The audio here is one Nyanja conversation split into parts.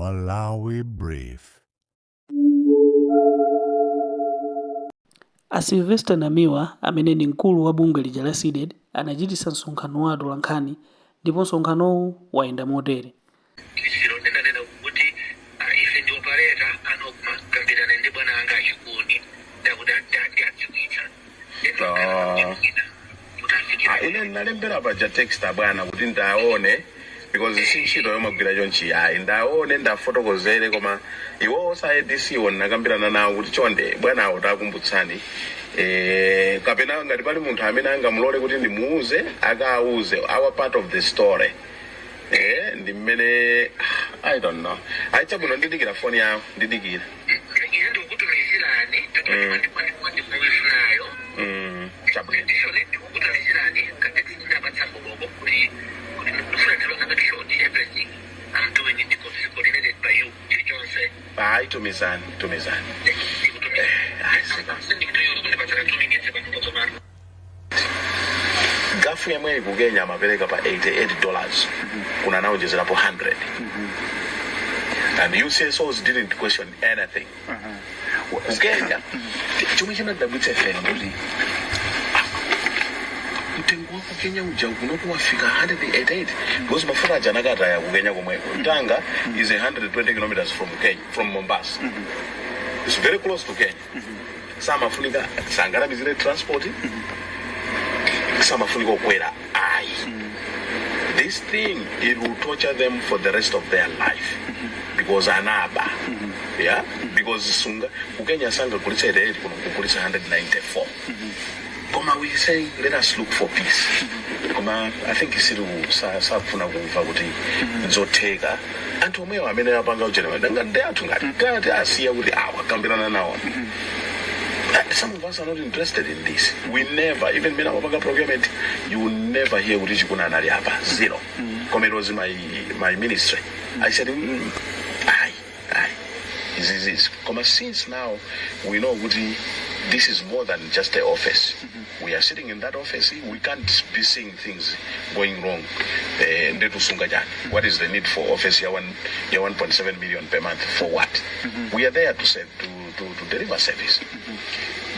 Malawi Brief. A Sylvester Namiwa amene ni mkulu wa bungwe lija la SIDED anachititsa msonkhano wa atolankhani ndipo msonkhanowu wayenda motere. Ine nalembera baja text bwana kuti ndaone because sinchito yomagwira chonchi ayi ndaone ndafotokozere koma iwo osaedisi wona nakambirana nawo kuti chonde bwana awo takumbutsani kapena ngati pali munthu amene angamulole kuti ndimuuze akauze our part of the story ndi mmene I don't know ayichabuno ndidikira phone yawo ndidikira tumizani gafu yamwe ikugenya amapereka pa $88 kuna nawo jezerapo 100 and UCSOs didn't question anything kugenya chomwe chinadabwitsa feni kuti mtengo wa kugenya uja unokuwafika 188 because mafuta ajanakata ya kugenya komweko Tanga is 120 kilometers from Mombasa. It's very close to Kenya. Some Africa sangara bizile transport. Some Africa kwera ai. This thing, it will torture them for the rest of their life because anaba. Yeah, because sunga kugenya sanga kulisa 88 kulisa 194. Koma we say let us look for peace. Koma I think isiru safuna kumva kuti nzoteka anthu omwe amene apanga ujena ndanga ndatu ngati asiya kuti akambirana nawo. Some of us are not interested in this. We never, even when our procurement, you will never hear kuti chikuna anali apa zero. Koma it was in my ministry. I said aye. Is Koma since now we know kuti this is more than just an office. We are sitting in that office. We can't be seeing things going wrong. What is the need for office? 1.7 million per month for what? We are there to deliver service.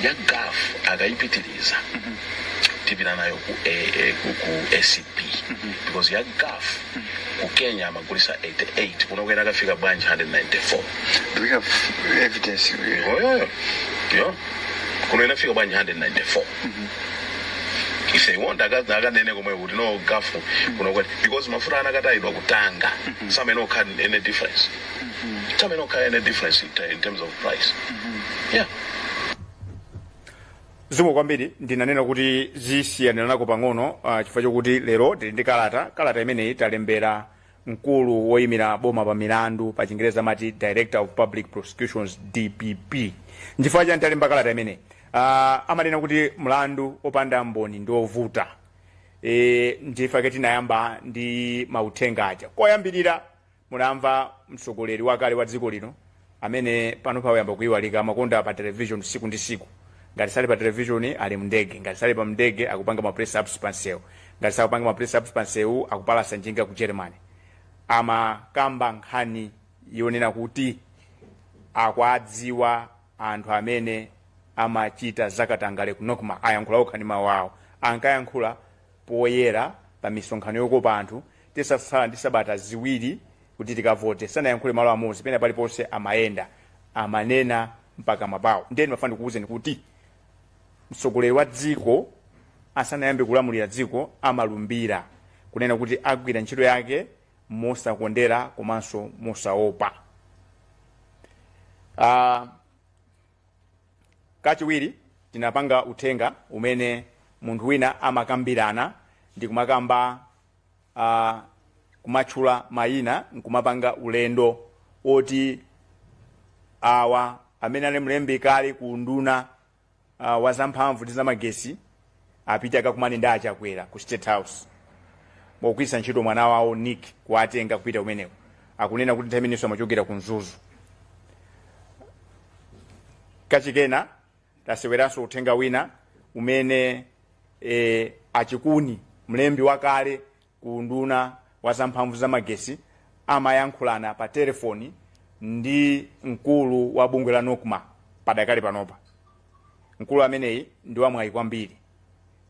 Ya gaf agaipitiliza tibina nayo ku ACP because ya gaf ku Kenya amagulisa 88 kunokwera akafika branch 194. Do we have evidence? Yeah. Kuno inafika branch 194. If they want akanene komwe kuti no gafu kunokwera because mafuta anakataidwa kutanga some no can any difference. Some no can any difference in terms of price. Yeah. Zikomo kwambiri ndinanena kuti zisiyanirako pang'ono chifukwa chokuti lero tili ndi kalata imeneyi talembera mkulu woyimira boma pa milandu pa Chingereza amati Director of Public Prosecutions DPP. Nchifukwa chani talemba kalata imeneyi amanena kuti mlandu opanda mboni ndi ovuta. Nchifukwa tinayamba ndi mauthenga aja koyambirira munamva mtsogoleri wakale wa dziko lino amene pano pawayamba kuyiwalika amakonda pa television siku ndi siku. Ngati sali pa television ali mndege, ngati sali pa mndege akupanga ma press ups pansewu, ngati sali kupanga ma press ups pansewu akupalasa njinga ku Germany. Kamba nkhani yonena kuti akwadziwa anthu amene amachita zakatangale kunokuma ayankhula okhani mawawo ankayankhula poyera pa misonkhano yokopa anthu tisasala ndi sabata ziwiri kuti tikavote sanayankhule malo amodzi pena paliponse amayenda amanena mpaka mabawo. Ndeni mafani kukuuzeni kuti mtsogoleri wa dziko asanayambe kulamulira dziko amalumbira kunena kuti agwira ntchito yake mosakondera komanso mosaopa. Kachiwiri tinapanga uthenga umene munthu wina amakambirana ndi kumakamba kumatchula mayina nkumapanga ulendo oti awa amene ali mlembi kale ku nduna wa zamphamvu ndi zamagesi apita akakumane ndi achakwera ku State House mokwisa ntchito mwana wawo Nick kuatenga kupita kumeneko akunena kuti nthawi imeneyo amachokera ku Mzuzu. Kachikena taseweranso uthenga wina umene achikuni mlembi wakale ku nduna wa zamphamvu zamagesi amayankhulana pa telefoni ndi mkulu wa bungwe la NOCMA padakali panopa. Mkulu ameneyi ndi wamwayi kwambiri.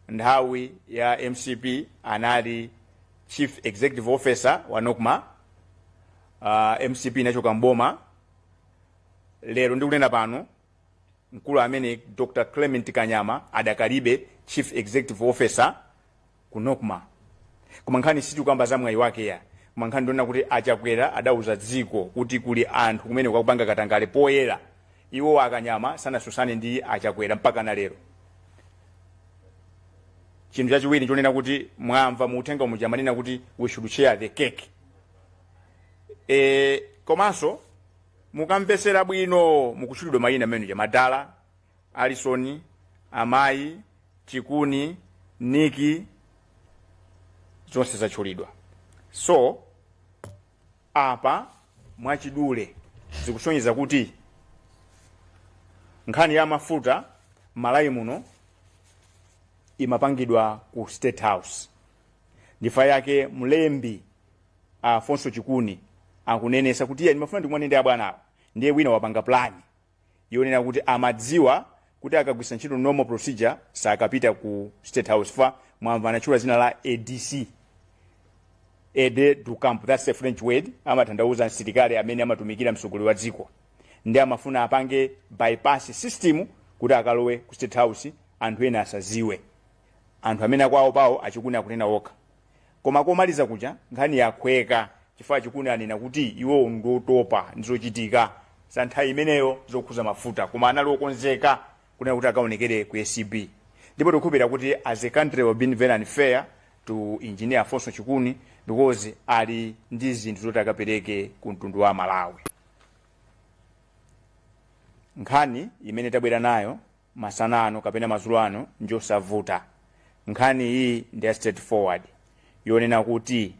Nthawi ya MCP anali Chief Executive Officer wa NOCMA, MCP inachoka mboma. Lero ndikunena pano mkulu amene Dr. Clement Kanyama adakalibe Chief Executive Officer ku NOCMA. Koma nkhani sitikamba za mwayi wake ya. Koma nkhani ndona kuti Achakwera adauza dziko kuti kuli anthu kumene kwakupanga katangale poyera. Iwo Akanyama sanasusane ndi Achakwera mpaka na lero. Chinthu chachiwiri chonena kuti mwamva muuthenga muja manena kuti we should share the cake. Komanso mukamvesera bwino mukutchulidwa mayina amene Madala, Alisoni, Amayi, Chikuni, Niki, zonse zatchulidwa. So apa mwachidule zikusonyeza kuti nkhani ya mafuta Malawi muno imapangidwa ku State House. Ndifa yake mlembi Afonso Chikuni akunenesa kuti iye ndimafuna ndimwanende abwana ndiye wina wapanga plani yonena kuti amadziwa kuti akagwisa ntchito normal procedure sakapita ku State House fa mwamva anachula zina la ADC, aide du camp, that's a French word, amatanthauza msilikali amene amatumikira msogolero wa dziko. Ndi amafuna apange bypass system kuti akalowe ku State House anthu ena asaziwe. Anthu amene akwawo pawo Achikuni akunena okha. Koma komaliza kuja nkhani yakweka chifukwa Chikuni anena kuti iwo ndotopa ndizochitika za nthawi imeneyo zokhuza mafuta koma anali okonzeka kunena kuti akaonekere ku SCB. Ndipo tikukhulupirira kuti as a country have been very unfair to engineer Afonso Chikuni because ali ndi zinthu zoti akapereke ku mtundu wa Malawi. Nkhani imene tabwera nayo masana ano kapena madzulo ano njosavuta. Nkhani hii ndi straightforward yonena kuti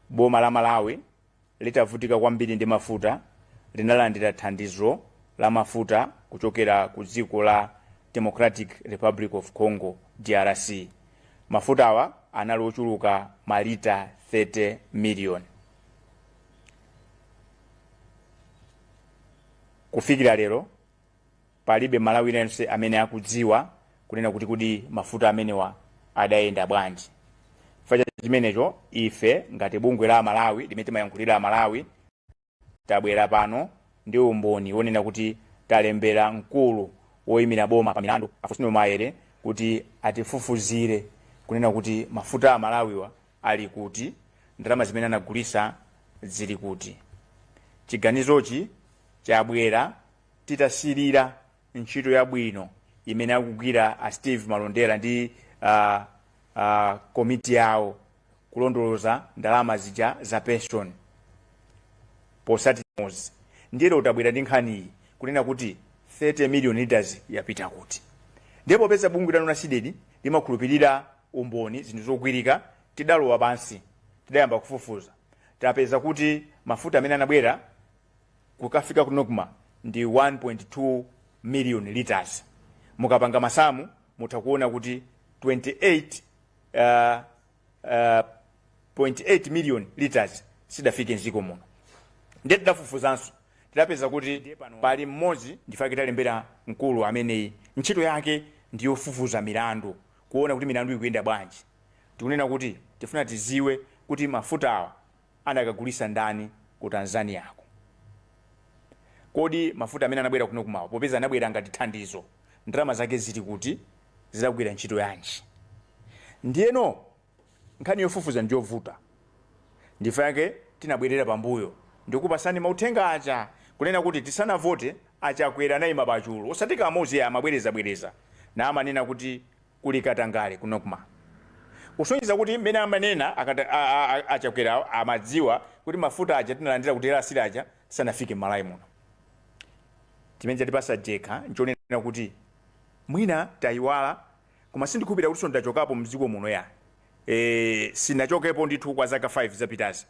boma la Malawi litavutika kwambiri ndi mafuta linalandira thandizo la mafuta kuchokera ku dziko la Democratic Republic of Congo DRC. Mafuta awa anali ochuluka malita 30 million. Kufikira lero palibe Malawi yense amene akudziwa kunena kuti kudi mafuta amenewa adayenda bwanji. Faja chimenecho ife ngati bungwe la Malawi limene timayankhulira Malawi tabwera pano ndi umboni wonena kuti talembera mkulu woyimira boma pa milandu Afusino Maere kuti atifufuzire kunena kuti mafuta a Malawiwa ali kuti, ndalama zimene anagulisa zili kuti. Chiganizochi chabwera titasirira ntchito yabwino imene akugwira a Steve Malondera ndi komiti yawo kulondoloza ndalama zija za pension posati mozi. Ndiye utabwera ndi nkhani iyi kunena kuti 30 million liters yapita kuti. Ndipo pesa bungwe la NONACIDED limakhulupirira umboni zinthu zogwirika tidalowa pansi tidayamba kufufuza tapeza kuti mafuta amene anabwera kukafika ku NOCMA ndi 1.2 million liters. Mukapanga masamu mutakuona kuti 28 million liters sidafike nziko muno. Ndiye tidafufuzanso tidapeza kuti pali mmodzi ndifake talembera mkulu amene ntchito yake ndiyo fufuza milandu kuona kuti milandu ikuyenda bwanji. Tikunena kuti tifuna tiziwe kuti mafuta awa anakagulisa ndani ku Tanzania ako. Kodi mafuta amene anabwera kuno kumawa popeza anabwera ngati thandizo ndalama zake zili kuti zidagwira ntchito yanji. Ndiyeno nkhani yofufuza ndiyovuta. Ndifake tinabwerera pambuyo ndikupasani mauthenga aja kunena kuti tisanavote Achakwera nayima pachulo osatika amozi amabwereza na amanena kuti kuli katangale ku NOCMA. Kusonyeza kuti mmene amanena Achakwera amadziwa kuti mafuta aja tinalandira kuti asili aja sanafike Malawi muno. Timenja tipasa jekha nchonena kuti mwina tayiwala koma sindikupita kuti sondachokapo mziko muno ya. Sinachokepo ndithu kwa zaka 5 zapitazi.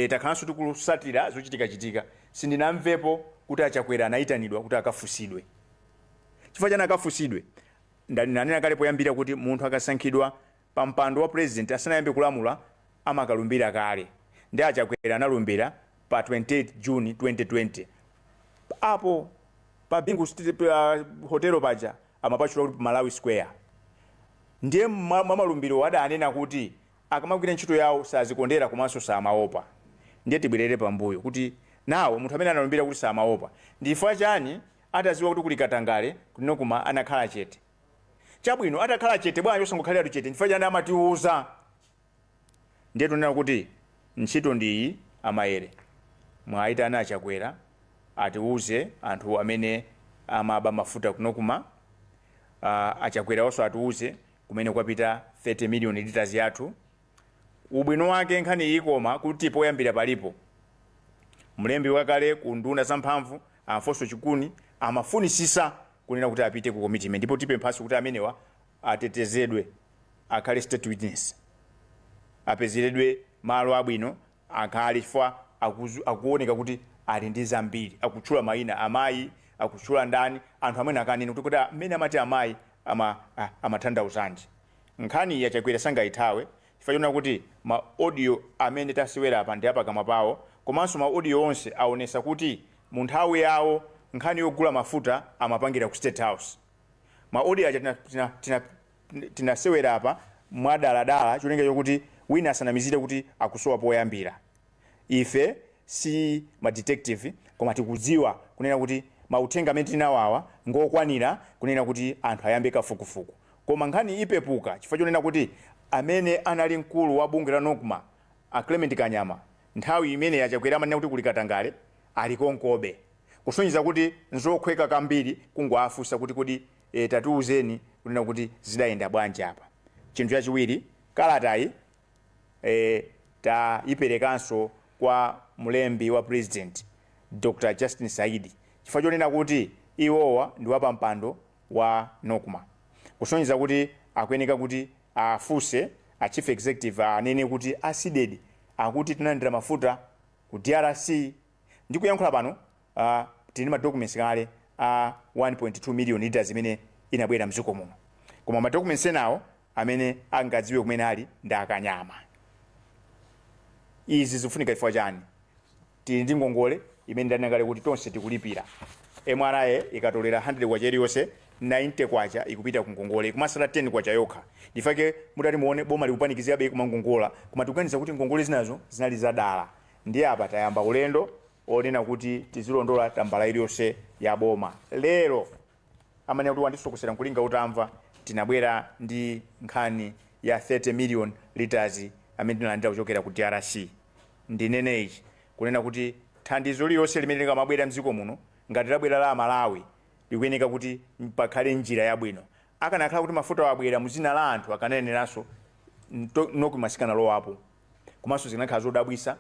Takhalanso tikusatira zochitika sindinamvepo kuti Achakwera anayitanidwa kuti akafusidwe. Chifukwa chana akafusidwe ndanena kale poyambira kuti munthu akasankhidwa pa mpando wa president asanayambe kulamula amakalumbira kale. ndi Achakwera analumbira pa 28 June 2020 apo pa Bingu hotelo paja amapachula kuti Malawi Square. Ndiye malumbiro adanena kuti akamagwira ntchito yawo sazikondera komanso samaopa. Ndiye tibwerere pambuyo kuti nawo munthu amene analumbira kuti samaopa ndifa chani ataziwa kuti kuli Katangale kunokuma anakhala chete. Chabwino atakhala chete bwanji osangokhalira chete ndifa chani amatiuza. Ndiye tunena kuti ntchito ndiyi amayere mwaitana Achakwera atiuze anthu amene amaba mafuta kunokuma. Achakwera also atiuze kumene kwapita 30 million liters yathu. Ubwino wake nkhani ikoma kuti poyambira palipo mlembi wakale ku nduna zamphamvu Afonso Chikuni amafunisisa kunena kuti apite ku commitment, ndipo tipemphaso kuti amenewa atetezedwe akhale state witness, apezeredwe malo abwino, akhale chifukwa akuoneka kuti ali ndi zambiri, akutchula mayina amayi, akutchula ndani anthu amene akanena kuti amene amati amayi amathandauzanji. Nkhani ya Chakwera sangayithawe chifukwa kuti ma audio amene tasiwera apa ndi apakamwa pawo, komanso ma audio onse aonesa kuti mu nthawi yawo nkhani yogula mafuta amapangira ku State House. Ma audio aja tinasewera apa mwadaladala cholinga chokuti wina asanamizire kuti akusowa poyambira. Ife si ma detective koma tikudziwa kunena kuti mauthenga amene tinawawa ngokwanira kunena kuti anthu ayambe kafukufuku. Koma nkhani ipepuka chifukwa chonena kuti amene anali mkulu wa bunge la Nokma Clement Kanyama nthawi imene Achakwera amanena kuti kuli Katangale ali konkobe, kusonyeza kuti nzokhweka kambiri kungwafusa kuti kodi tatiuzeni kunena kuti zidayenda bwanji apa. Chinthu chachiwiri, kalatayi tayiperekanso kwa mlembi wa president Dr. Justin Saidi chifukwa chonena kuti iwowa ndi wapampando wa Nokma, kusonyeza kuti akuyeneka kuti afuse a chief executive anene kuti asidedi akuti tinalandira mafuta ku DRC. Ndi kuyankhula pano tili ma documents kale 1.2 million liters imene inabwera mdziko muno, koma ma documents enawo amene angadziwe kumene ali ndi akanyama. Izi zifunika chifukwa chani? Tili ndi ngongole imene ndanengale kuti tonse tikulipira. MRA ikatolera 100 kwacha iliyonse 90 kwacha ikupita ku ngongole, kumasala 10 kwacha yokha. Ndifake mutati muone boma likupanikizabe ku mangongola, koma tikuganiza kuti ngongole zinazo zinali zadala. Ndiye apa tayamba ulendo onena kuti tizilondola tambala iliyonse ya boma. Lero amene kuti wandisokosera nkulinga utamva tinabwera ndi nkhani ya 30 million liters amene tinalandira kuchokera ku DRC. Ndinene ichi kunena kuti thandizo lililonse limene likamabwera mdziko muno ngati labwera la Malawi likuyeneka kuti pakhale njira yabwino. Akanakhala kuti mafuta wabwera muzina la anthu akaneneranso Nokma sikanalowapo, komanso zikanakhala zodabwisa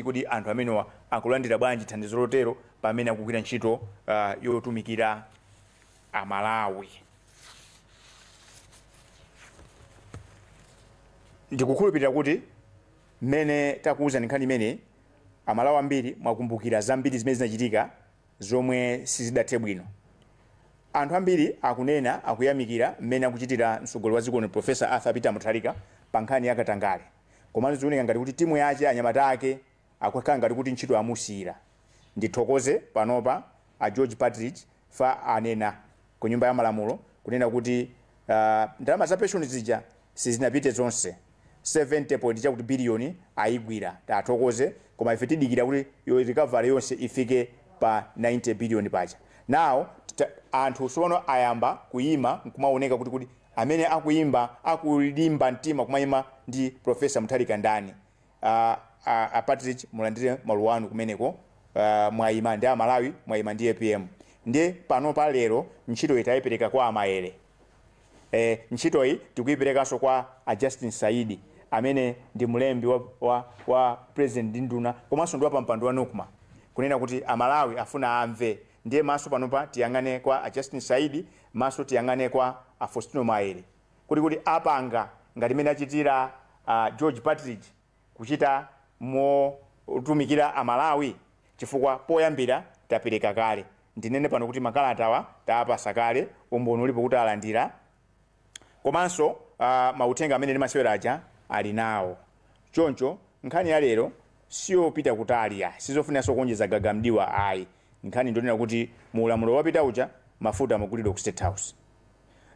kuti anthu amenewa akulandira bwanji thandizo lotero pamene akugwira ntchito yotumikira Amalawi. Ndikukhulupirira kuti mmene takuuza nkhani imene Amalawi ambiri mwakumbukira zambiri zimene zinachitika zomwe sizidathe bwino. Anthu ambiri akunena akuyamikira mmene akuchitira msogolo wa dziko Professor Arthur Peter Mutharika pa nkhani ya Katangale, komanso zioneka ngati kuti timu yace anyamata ake akukhala ngati kuti ntchito amusiyira. Ndithokoze panopa a George Patrick fa anena ku nyumba ya malamulo kunena kuti ndalama za pension zija sizinapite zonse 70 billion ayigwira. Tathokoze, koma ife tidikira kuti yo recovery yonse ifike pa 90 billion pacha. Now anthu sono ayamba kuima kumaoneka kuti amene akuimba akulimba mtima kumayima ndi Professor Mutharika ndani. Patrick mulandire maluwanu kumeneko, mwayima ndi Malawi, mwayima ndi APM. Ndiye pano pa lero ntchito itayipereka kwa amayere. Ntchito iyi tikuyiperekanso kwa Justin Saidi amene ndi mlembi wa president nduna komanso ndi wapampando wa Nokma kunena kuti Amalawi afuna amve. Ndiye maso panopa tiyangane kwa Justin Saidi, maso tiyangane kwa Faustino Maere kuti apanga ngati mene achitira George Patrick kuchita utumikira Amalawi chifukwa poyambira tapereka kale. Ndinene pano kuti makalatawa taapasa kale, umboni ulipo kuti alandira, komanso mauthenga amene ndimasewera aja ali nawo. Choncho nkhani ya lero sio pita kutali ya sizofunaso kuonjeza gagamdiwa ayi nkhani ndonena kuti muulamulo wapita uja mafuta amagulidwa ku State House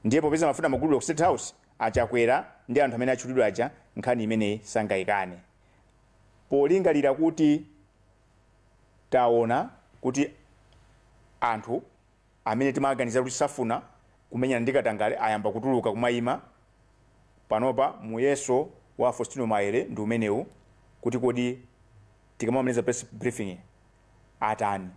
ndiye popeza mafuta amagulidwa ku State House achakwera ndi anthu amene atchulidwa aja nkhani imene sangayikane polingalira kuti taona kuti anthu amene timaganiza kuti safuna kumenyana ndi katangale ayamba kutuluka kumayima panopa muyeso wa Faustino Maere ndi umenewu kuti kodi tikamamaliza press briefing atani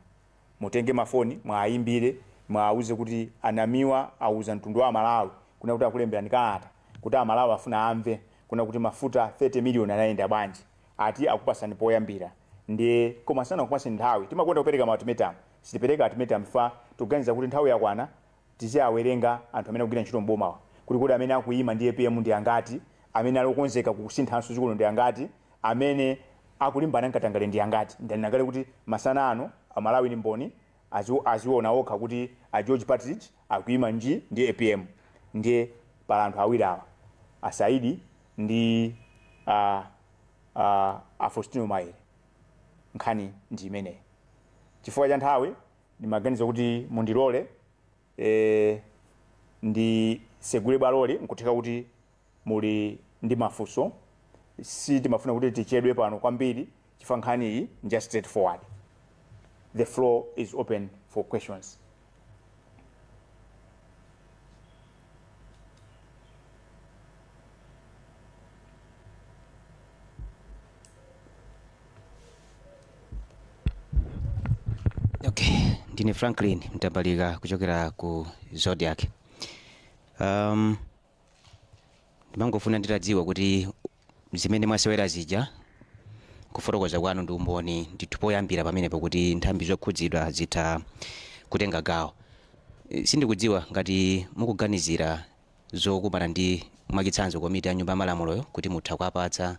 mutenge mafoni mwaimbire mwauze kuti anamiwa auza mtundu wa Malawi kuna kuti akulembera nikalata kuti Malawi afuna amve kuna kuti mafuta 30 million anaenda bwanji ati akupasani poyambira ndi koma sana kupasa nthawi timakwenda kupereka ultimatum sitipereka ultimatum fa tuganiza kuti nthawi yakwana tiziawerenga anthu amene akugwira ntchito mboma kuti amene akuyima ndi APM ndi angati amene alokonzeka kusinthanso zikolo ndi angati amene akulimbana nkatangale ndi angati ndanakale kuti masana ano Amalawi ni mboni aziona okha kuti a George Partridge akuyima ndi APM ndiye pala anthu awiri awa Asaidi ndi Faustino Maere nkhani ndi imene chifukwa cha nthawi ndimaganiza kuti mundilole ndi segule balole nkutheka kuti muli ndi mafunso si timafuna kuti tichedwe pano kwambiri chifukwa nkhani iyi just straightforward. The floor is open for questions. Okay, ndine Franklin Mtambalika kuchokera ku Zodiac. Ndimangofuna nditadziwa kuti zimene mwasewera zija kufotokoza kwanu ndi umboni ndithu poyambira pamenepo kuti nthambi zokhudzidwa zitha kutenga gawo. Sindikudziwa ngati mukuganizira zokumana ndi mwachitsanzo komiti ya nyumba ya malamuloyo kuti mutha kuapatsa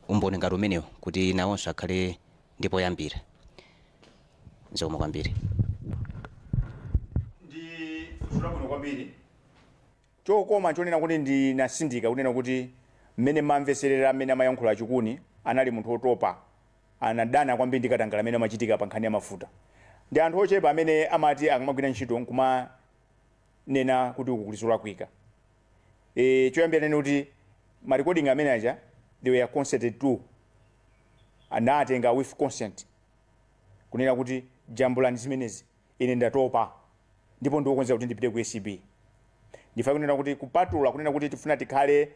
umboni ngati umenewo kuti nawonso akhale ndi poyambira. Nzoma kwambiri. Ndi kuno kwambiri. Chokoma chonena kuti ndinasindika kunena kuti mmene mamveserera mmene amayankhula achikuni anali munthu otopa anadana kwambiri ndi katangale amene amachitika pa nkhani ya mafuta. Ndi anthu ochepa amene amati akamagwira ntchito nkuma nena kuti ukukulisola kwika. Choyambira nene kuti ma recording amene aja they were consented to anatenga with consent kunena kuti jambulani zimenezi ine ndatopa ndipo ndiokonza kuti ndipite ku ACB. Ndifa kunena kuti kupatula kunena kuti tifuna tikhale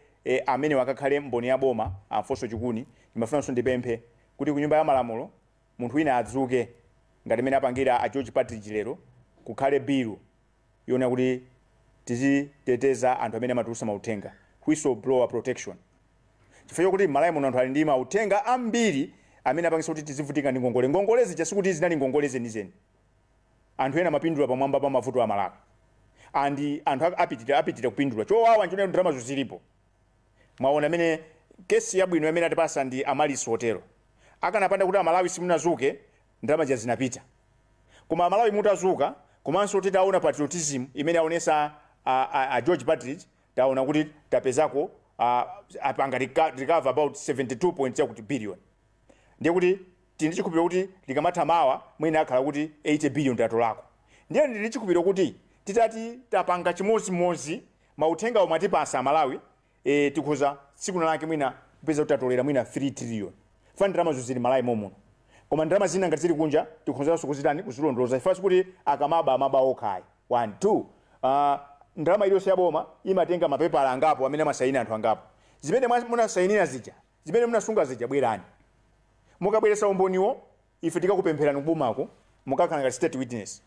amene wakakhale mboni ya boma amfoso chikuni ndimafunanso ndipemphe kuti ku nyumba ya malamulo munthu wina adzuke ngati mene apangira a George Partridge lero kukhale bill yona kuti tiziteteza anthu amene amatulusa mauthenga whistleblower protection. Chifukwa kuti Malawi muno anthu ali ndi mauthenga ambiri amene apangisa kuti tizivutika ndi ngongole zija sikuti zinali ngongole zenizeni. Anthu ena mapindula pamwamba pa mavuto a Malawi. Andi anthu apitira kupindula chowawa nchone ndrama zozilipo. Mwaona amene kesi yabwino amene atipasa ndi Amaliso Hotelo akanapanda kuti Malawi simunazuke ndrama ja zinapita. Koma Malawi mutazuka komanso titaona patriotism imene aonesa a George Partridge taona kuti tapezako apanga recover about 72.2 billion. Ndiye kuti tindichikupira kuti likamatamawa mwina akhala kuti 80 billion tatolako. Ndiye ndichikupira kuti titati tapanga chimodzimodzi mauthenga omwe atipasa Malawi tikhoza tsiku lake mwina kupeza kuti tatolera mwina 3 trillion. Fa ndrama zozili Malawi momuno. Koma ndrama zina ngati zili kunja tikhonzanso kuzitani kuzilondoza ifasi kuti amaba okhayi. 1 2 ndrama iliyonse yaboma imatenga mapepala angapo amene amasaina anthu angapo. Zimene munasayinira zija zimene munasunga zija bwerani. Mukabweresa umboniwo ife tikakupempherani kubomako mukakhala ngati state witness.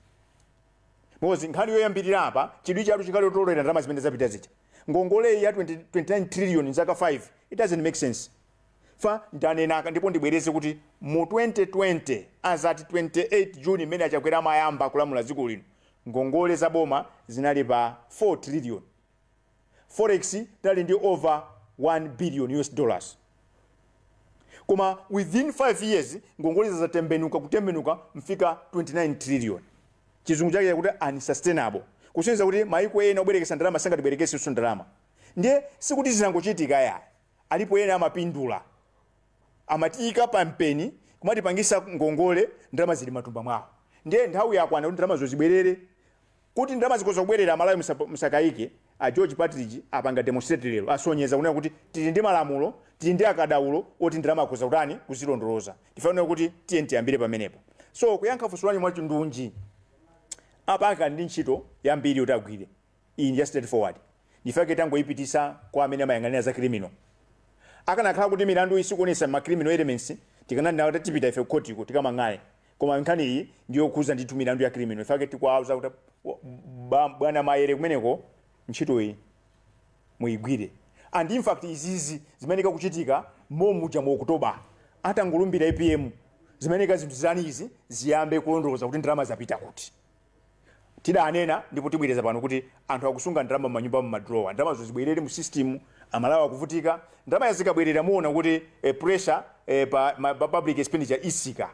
Mozi nkhani yoyambirira apa chidwi chatu chikali tolera ndrama zimene zapita zija. Ngongole ya 29 trillion zaka 5 it doesn't make sense. Fa ndanenaka ndipo ndibwereze kuti mu 2020 azati 28 June imene achakwera mayamba kulamula dziko lino ngongole za boma zinali pa 4 trillion. Forex tali ndi over 1 billion US dollars. Koma within 5 years ngongole kutembenuka mfika 29 trillion. Chizungu chake kuti unsustainable. Kusenza kuti maiko ena obwerekesa ndalama sangatibwerekese ndalama. Ndiye sikuti zinangochitika ya alipo ena amapindula amatiyika pa mpeni kumatipangisa ngongole ndalama zili matumba mwawo. Ndiye nthawi yakwana kuti ndalama zozibwerere, kuti ndalama zikoza kubwerera Malawi musakayike. A George Partridge apanga demonstrate lero asonyeza kunena kuti tili ndi malamulo, tili ndi akadaulo oti ndalama koza kutani kuzilondoloza. Tifanira kuti TNT ambire pamenepo. So kuyankha funso lanu mwachindunji apaka ndi ntchito yambiri kuti agwire. Iyi ndi straightforward. Ndifake tangoyipitisa kwa amene amayang'anira za criminal. Akanakhala kuti milandu isikuonesa ma criminal elements tikananena kuti tipita ife kotiko tikamang'aye. Koma nkhani iyi ndiyo kuza ndithu milandu ya criminal. Ifake tikwauza kuti bwana Maere kumeneko ntchito iyi muigwire. And in fact izizi zimeneka kuchitika momuja mu Oktoba atangulumbira APM zimeneka zinthu zanizi ziyambe kulondoloza kuti ndalama zapita kuti. Tidanena ndipo tibwereza pano kuti anthu akusunga ndalama m'manyumba m'madrowa, ndalama zozibwerere mu system, amalawi akuvutika, ndalama yazikabwerera muona kuti pressure pa public expenditure isika.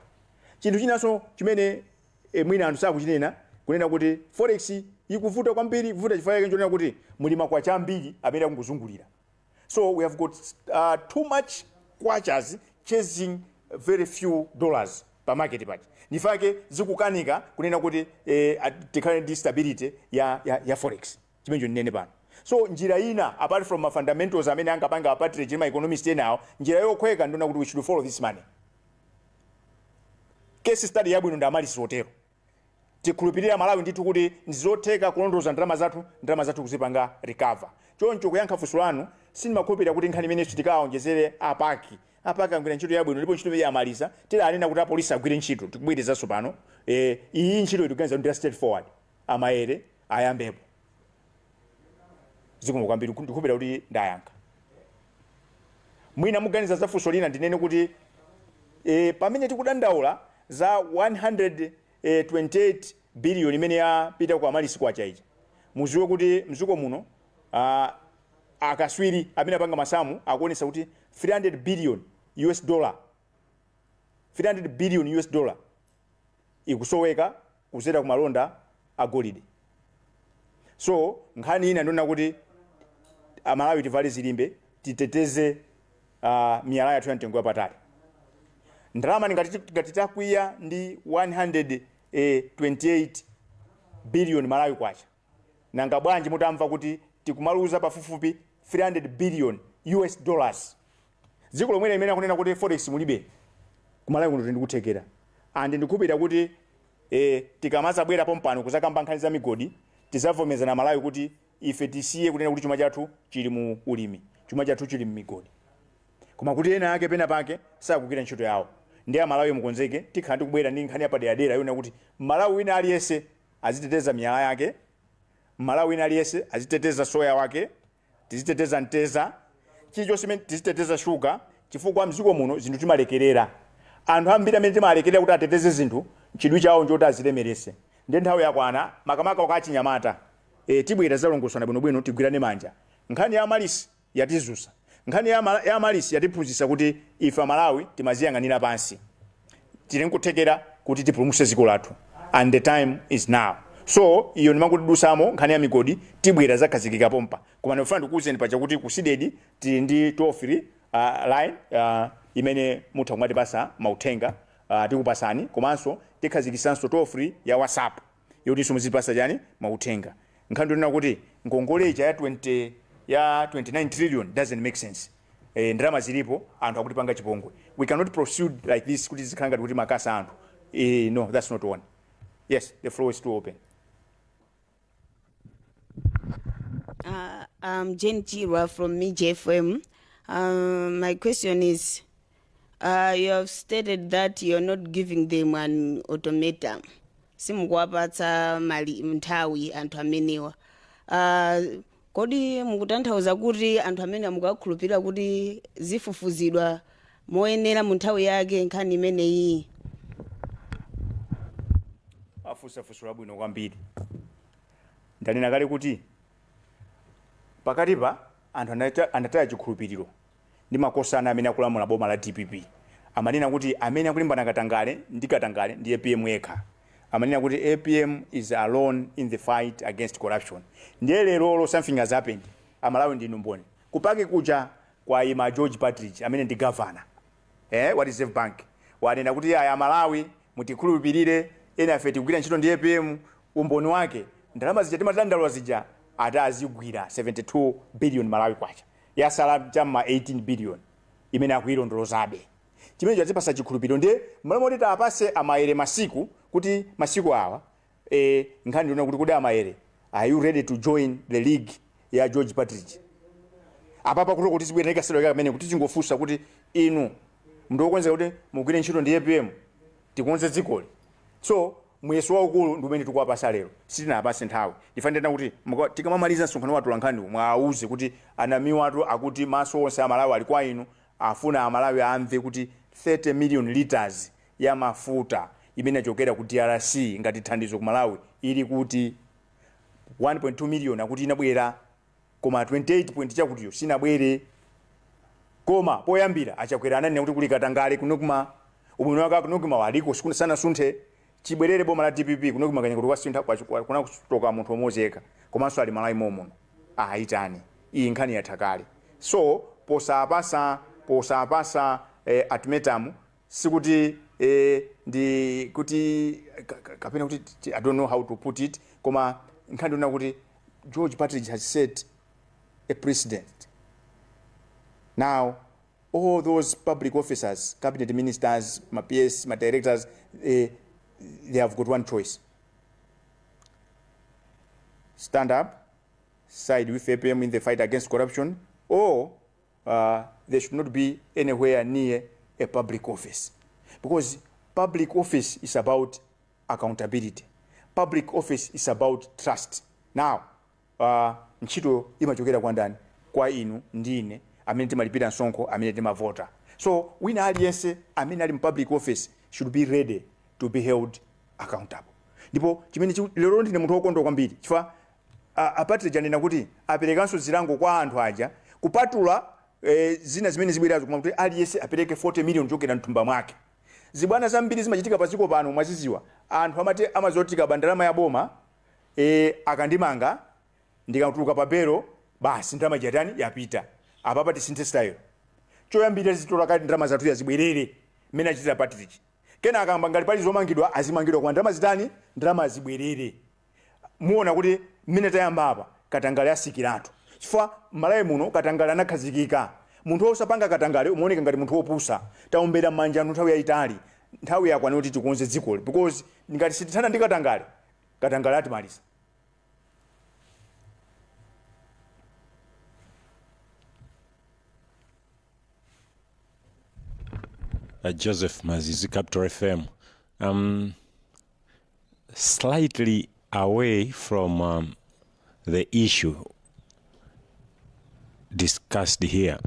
Chinthu chinanso chimene mwina anthu sakuchinena kunena kuti forex ikuvuta kwambiri, kuvuta chifukwa chonena kuti muli makwacha ambiri amene akungozungulira. So we have got too much kwachas chasing very few dollars pa market page. Nifake zikukanika kunena kuti tikhale ndi stability ya forex. Chimenjo nene pano. So njira ina apart from fundamentals amene angapanga Partridge ma economist now, njira yokhweka ndona kuti we should follow this money. Case study yabwino ndamalisi hotelo. Tikhulupirira Malawi ndithu kuti ndizotheka kulondoloza ndalama zathu kuzipanga recover. Choncho kuyankha funso lanu sindimakhulupirira kuti nkhani imene tikaonjezere apaki angwira ntchito yabwino ndipo ntchito yamaliza tidanena kuti apolisi agwire ntchito tikubwerezaso pano. Iyi ntchito ituganiza ndi straightforward. Amaere ayambepo. Zikomo kwambiri ndikupira kuti ndayankha. Mwina muganiza za funso lina ndinene kuti pamene tikudandaula za 128 billion imene yapita kwa amalisi kwa chaija. Muziwe kuti mzuko muno akaswiri amene apanga masamu akuonesa kuti 300 billion US dollar 300 billion US dollar ikusoweka kuzera kumalonda agolide. So nkhani ina ndona kuti Amalawi tivale zilimbe titeteze miyala yathu ya mtengo wapatali. Ndalama ngati takwiya ndi 128 billion Malawi kwacha. Nanga bwanji mutamva kuti tikumaluza pafupifupi 300 billion US dollars. Dziko lomwe limene akunena kuti forex mulibe kumalawi kuno ndikuthekera. And ndikupita kuti tikamazabwera pompano kuzakamba nkhani za migodi tizavomeza na Malawi kuti ife tisiye kunena kuti chuma chathu chili mu ulimi, chuma chathu chili mu migodi. Koma kuti ena ake pena pake sakugwira ntchito yawo. Ndiye Malawi mukonzeke tikhala tikubwera ndi nkhani yapadera yona kuti Malawi wina aliyese aziteteza miyala yake, Malawi wina aliyese aziteteza soya wake, tiziteteza nteza, chilichonse chimene tiziteteza sugar, chifukwa mziko muno zinthu timalekerera. Anthu ambiri amene timalekerera kuti ateteze zinthu chidwi chawo njoti azilemerese. Ndiye nthawi yakwana makamaka wakachinyamata tibwera zalongosana bwinobwino tigwirane manja. Nkhani ya amalisi yatizusa. Nkhani ya amalisi yatiphunzitsa kuti ife Malawi timaziyang'anira pansi. Tili nkuthekera kuti tipulumutse dziko lathu. And the time is now. So iyo ndimakutidusamo nkhani ya migodi tibwera zakhazikika pompa. Koma ndifuna ndikuwuzeni pacha kuti ku SEDED tili ndi toll free line imene mutha kumatipasa mauthenga tikupasani. Komanso tikhazikisanso toll free ya WhatsApp yoti muzipasa chani mauthenga. Nkhani ndionena kuti ngongole ija ya 29 trillion doesn't make sense. Ndalama zilipo anthu akutipanga chipongwe. We cannot proceed like this kuti zikhanga kuti makasa anthu. No, that's not one. Yes, the floor is still open. I'm Jane Chirwa from Miji FM. My question is, you have stated that you're not giving them an automaton. Simukwapatsa mali mnthawi anthu amenewa. Kodi mukutanthauza kuti anthu amene amukakhulupirira kuti zifufuzidwa moyenera mu nthawi yake nkhani imeneyi? Afusa labwino kwambiri. Ndanena kale kuti pakatipa anthu anataya chikhulupiriro ndi makosana amene akulamula boma la DPP. Amanena kuti amene akulimbana katangale ndi APM yekha. Amanena kuti APM is alone in the fight against corruption. Ndiye lero something has happened. Amalawi ndi numboni. Kupake kuja kwa ima George Partridge amene ndi governor. wa Reserve Bank wanena kuti aya Malawi mutikhulupirire ena afe tigwira ntchito ndi APM umboni wake ndalama zija timatandalwa zija atazigwira 72 billion Malawi kwacha yasala chamma 18 billion imene akuilondolozabe chimene chazipasa chikhulupiriro ndi malamulo kuti apase amaere masiku kuti masiku awa nkhani ndiona kuti kudi amaere are you ready to join the league ya George Partridge apapa kulo kuti sibwera ikaselo kamene kuti tingofusa kuti inu mndokonza kuti mugwire ntchito ndi APM tikonze dzikoli so muyeso waukulu ndi umene tikuwapasa lero sitinapase nthawi ndifanira kuti tikamamaliza msonkhano wathu lankhani mwauze kuti anamiwa atu akuti maso onse amalawi ali kwa inu afuna amalawi amve kuti 30 million liters ya mafuta imene achokera ku DRC ngati thandizo ku Malawi ili kuti 1.2 million akuti inabwera koma 28 point chakutiyo sinabwere koma poyambira achakwera ananena kuti kuli Katangale kunokuma ubwino wake kunokuma waliko sana sunthe chibwerere boma la DPP kunokuma kanya kuti wasintha kuna kutoka munthu omozeka komanso ali Malawi momo aitani iyi nkhani yathakale so posapasa ultimatum sikuti ndi kuti kapena kuti I don't know how to put it koma nkhani ndona kuti George Partridge has set a precedent. Now, all those public officers, cabinet ministers, my PS, my directors, they have got one choice. Stand up, side with APM in the fight against corruption, or they should not be anywhere near a public office. Because public office is about accountability. Public office is about trust. Now, nchito imachokera kwa ndani kwa inu ndine amene timalipira nsonko amene timavota so wina aliyense amene ali public office should be ready to be held accountable ndipo chimene lero ndine munthu wokondwa kwambiri chifukwa Partridge anena kuti aperekanso zilango kwa anthu aja kupatula zina zimene zibwerazo koma kuti aliyense apereke 40 million chokera mthumba mwake zibwana zambiri zimachitika paziko pano mwaziziwa anthu amati amazotika bandalama ya boma akandimanga ndikatuluka papero basi ndalama jatani yapita apapa tisinthe style choyambira zitola kati ndalama zathu yazibwerere mena achitira Partridge kena akamba ngali pali zomangidwa azimangidwa kwa ndalama zitani ndalama zibwerere muona kuti mene tayamba apa Katangale asikiratu chifukwa Malawi muno Katangale anakhazikika munthu osapanga Katangale umuoneka ngati munthu wopusa taombera manja nthawi yayitali nthawi yakwana kuti tikonze dzikoli because ngati sitithana ndi Katangale atimaliza. Joseph Mazizi, Capital FM. Slightly away from the issue discussed here.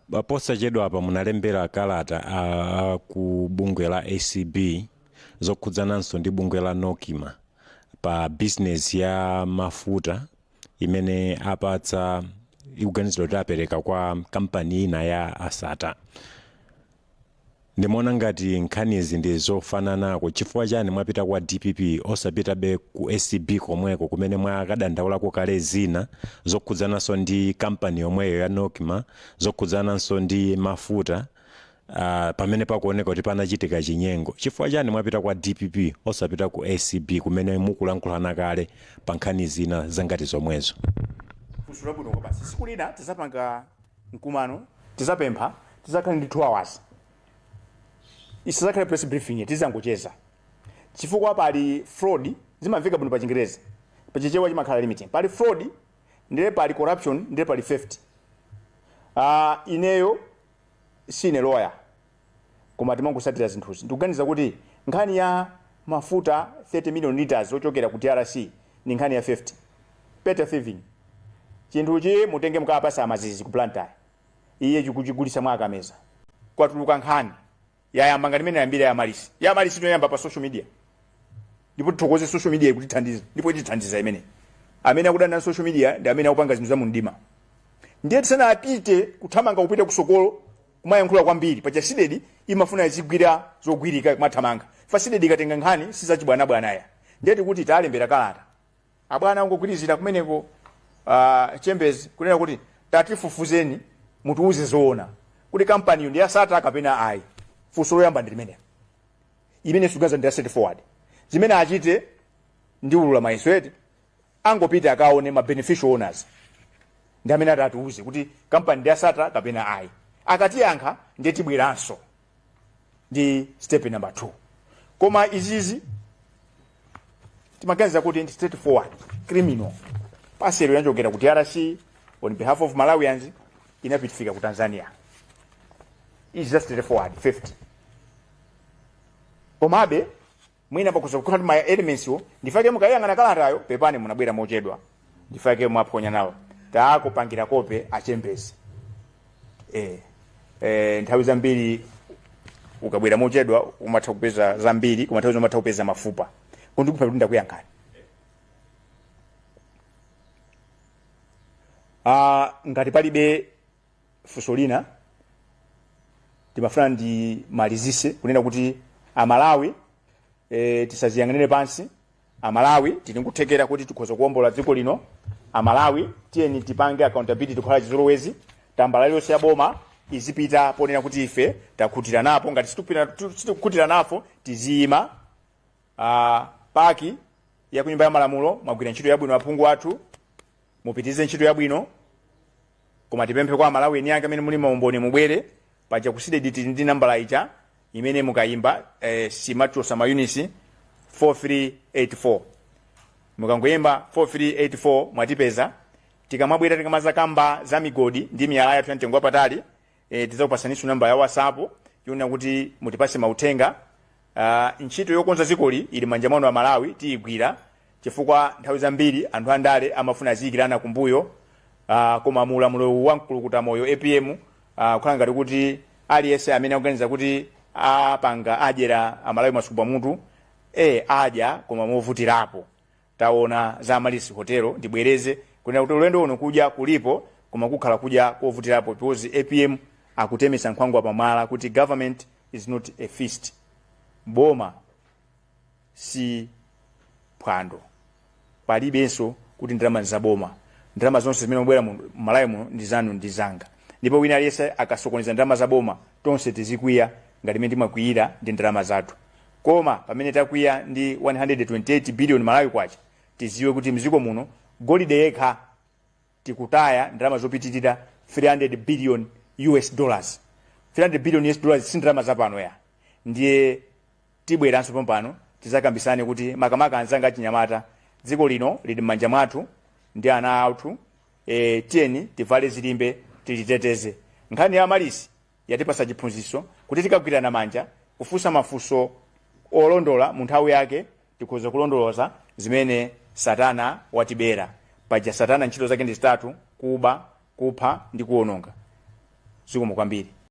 Baposa chedu hapa munalembera kalata ku bungwe la ACB zokudzananso ndi bungwe la Nokima pa business ya mafuta imene apatsa iuganiziro tapereka kwa kampani ina ya Asata. Ndimona ngati nkhanizi ndi zofananako chifukwa chani mwapita kwa DPP osapita be ku ACB komweko kumene mwakadandaulako kale zina zokudzananso ndi kampani yomweyo ya Nokima zokudzananso ndi mafuta pamene pakuoneka kuti panachitika chinyengo chifukwa chani mwapita kwa DPP osapita ku ACB kumene mukulankhulana kale pa nkhani zina zangati zomwezo. Kusula buno kwa basi sikulina tizapanga mkumano tizapempha tizakhala ndi 2 hours isizakhala press briefing tizangocheza chifukwa pali fraud zimamveka bwino pa Chingereza pachichewa chimakhala limiting pali fraud ndile pali corruption ndile pali theft ineyo sine lawyer koma timangosatira zinthuzi ndikuganiza kuti nkhani ya mafuta 30 million liters ochokera ku DRC ni nkhani ya 50 better thieving chinthuchi mutenge mukapasa amazizi ku plantai iye chikuchigulisa mwakameza kwatuluka nkhani yayamba ngati imene yambira ya malisi toyamba pa social media ndipo tithokoze social media ikutithandiza ndipo itithandiza imene amene akudana social media ndi amene akupanga zinthu za mundima ndiye tisana apite kuthamanga kupita kusokolo kumayankhula kwambiri pa chasidedi imafuna izigwira zogwirika kumathamanga fasidedi ikatenga nkhani sizachibwana aya ndiye kuti talembera kalata abwana angogwirizira kumeneko chambers kunena kuti tatifufuzeni mutuuze zoona kuti kampani ndi yasata kapena ayi. Funso loyamba ndi limene. Imene sugaza ndi straight forward. Zimene achite ndi ulula maiswete angopita akaone ma beneficial owners. Ndi amene atatiuze kuti kampani ndi yasata kapena ayi. Akati yankha ndiye tibweranso ndi step number 2. Koma izizi timaganiza kuti ndi straight forward criminal. Pasero yanjogera kuti RC on behalf of Malawians inapitifika ku Tanzania. Is just straight forward 50. Komabe mwina pakuza kukhala my elements yo ndifake mukayangana kalatayo pepani munabwera mochedwa. Ndifake mwaponya nawo. Taako pangira kope achembezi. Nthawi zambiri ukabwera mochedwa umatha kupeza zambiri koma nthawi umatha kupeza mafupa. Kundikupa kuti ndakuyankhani. Ngati palibe funso lina timafuna ndi malizise kunena kuti Amalawi tisaziyang'anire pansi. Amalawi tinikuthekera kuti tikhoza kuwombola dziko lino. Amalawi tiyeni tipange accountability kukhala chizolowezi. Tambala yonse ya boma izipita ponena kuti ife takhutira napo ngati situkukhutira napo tizima paki ya kunyumba ya malamulo magwira ntchito yabwino aphungu athu mupitize ntchito yabwino. Koma tipemphe kwa Amalawi eni anga amene muli maumboni mubwere paja kuside ndi nambala ija imene mukayimba simachosa mayunisi 4384. Mukangoyimba 4384 mwatipeza. Tikamabwera tikamaza kamba za migodi ndi miyala yathu ya mtengo wapatali tidzakupasaniso namba ya WhatsApp yona kuti mutipase mauthenga. Ntchito yokonza zikoli ili manja mwanu a Malawi tiyigwira chifukwa nthawi zambiri anthu andale amafuna aziyikirana kumbuyo. Koma mulamulo wamkulukuta moyo APM kukhala ngati kuti aliyense amene akuganiza kuti apanga adyera Amalawi masuku mutu adya koma movutirapo. Taona za Malisi Hotelo ndibwereze kunena kuti ulendo uno kudya kulipo koma kukhala kudya kovutirapo because APM akutemesa nkhwangwa pamwala kuti government is not a feast. Boma si phwando. Palibenso kuti ndalama za boma. Ndalama zonse zimene mubwera mu Malawi muno ndi zanu ndi zanga. Ndipo wina aliyense akasokoneza ndalama za boma tonse tizikwiya ngati mmene timakwiyira ndi ndalama zathu. Koma pamene takwiya ndi 128 billion Malawi kwacha tiziwe kuti mziko muno golide yekha tikutaya ndalama zopitirira 300 billion US dollars. 300 billion US dollars si ndalama zapano ya. Ndiye tibweranso pompano tizakambisane kuti makamaka anzanga achinyamata dziko lino lili m'manja mwathu ndi ana athu. Tiyeni tivale zilimbe tiliteteze. Nkhani ya Malisi yatipasa chiphunzitso kuti tikagwirana manja kufunsa mafunso olondola mu nthawi yake tikhoza kulondoloza zimene Satana watibera. Paja Satana ntchito zake ndi zitatu: kuba, kupha ndi kuwononga. Zikomo kwambiri.